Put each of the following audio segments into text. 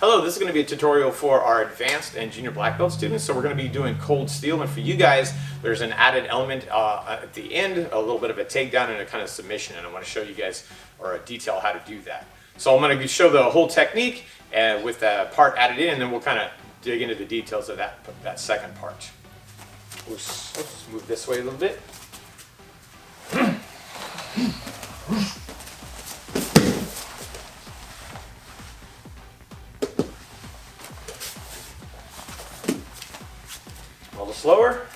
Hello, this is going to be a tutorial for our advanced and junior black belt students. So we're going to be doing cold steel, and for you guys there's an added element at the end, a little bit of a takedown and a kind of submission, and I want to show you guys or detail how to do that. So I'm going to show the whole technique with the part added in, and then we'll kind of dig into the details of that second part. Let's move this way a little bit. A little slower.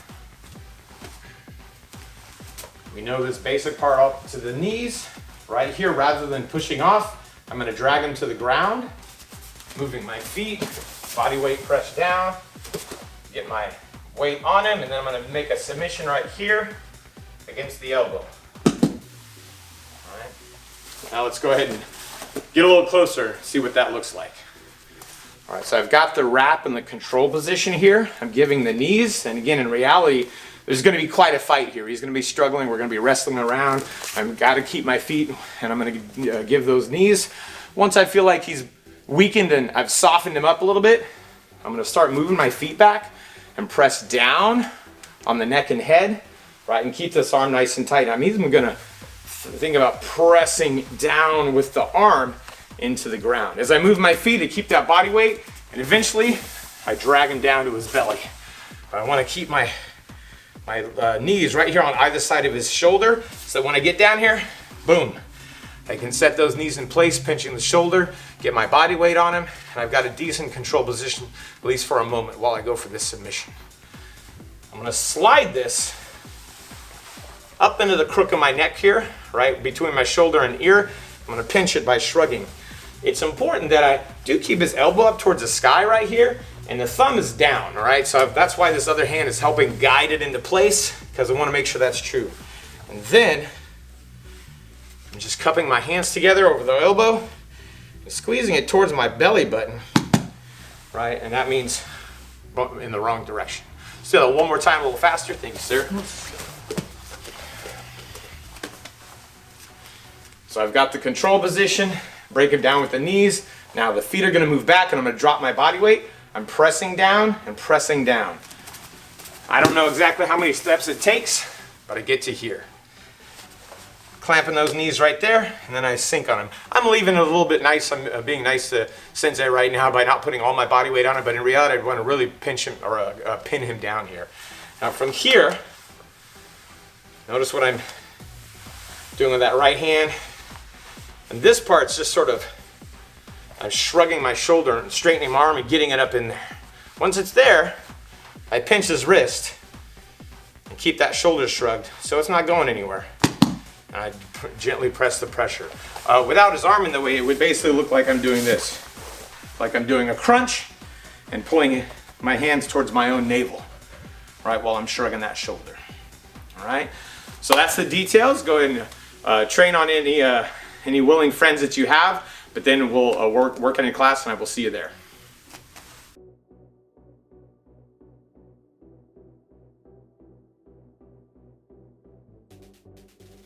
We know this basic part up to the knees. Right here, rather than pushing off, I'm going to drag them to the ground, moving my feet, body weight pressed down, get my weight on him, and then I'm going to make a submission right here against the elbow. All right. Now let's go ahead and get a little closer, see what that looks like. All right, so I've got the wrap in the control position here. I'm giving the knees, and again, in reality, there's going to be quite a fight here. He's going to be struggling. We're going to be wrestling around. I've got to keep my feet, and I'm going to give those knees. Once I feel like he's weakened and I've softened him up a little bit, I'm going to start moving my feet back and press down on the neck and head, right, and keep this arm nice and tight. I'm even going to think about pressing down with the arm into the ground. As I move my feet, I keep that body weight, and eventually I drag him down to his belly. But I want to keep my knees right here on either side of his shoulder, so that when I get down here, boom, I can set those knees in place, pinching the shoulder, get my body weight on him, and I've got a decent control position, at least for a moment, while I go for this submission. I'm gonna slide this up into the crook of my neck here, right between my shoulder and ear. I'm gonna pinch it by shrugging. It's important that I do keep his elbow up towards the sky right here, and the thumb is down, all right? So that's why this other hand is helping guide it into place, because I want to make sure that's true. And then I'm just cupping my hands together over the elbow and squeezing it towards my belly button, right? And that means in the wrong direction. So one more time, a little faster. Thank you, sir. So I've got the control position, break it down with the knees. Now the feet are going to move back, and I'm going to drop my body weight. I'm pressing down and pressing down. I don't know exactly how many steps it takes, but I get to here. Clamping those knees right there, and then I sink on him. I'm leaving it a little bit nice. I'm being nice to Sensei right now by not putting all my body weight on it, but in reality, I want to really pinch him or pin him down here. Now from here, notice what I'm doing with that right hand. And this part's just sort of, I'm shrugging my shoulder and straightening my arm and getting it up in there. Once it's there, I pinch his wrist and keep that shoulder shrugged so it's not going anywhere. And I gently press the pressure. Without his arm in the way, it would basically look like I'm doing this. Like I'm doing a crunch and pulling my hands towards my own navel, right, while I'm shrugging that shoulder. All right, so that's the details. Go ahead and train on any willing friends that you have. But then we'll work in a class, and I will see you there.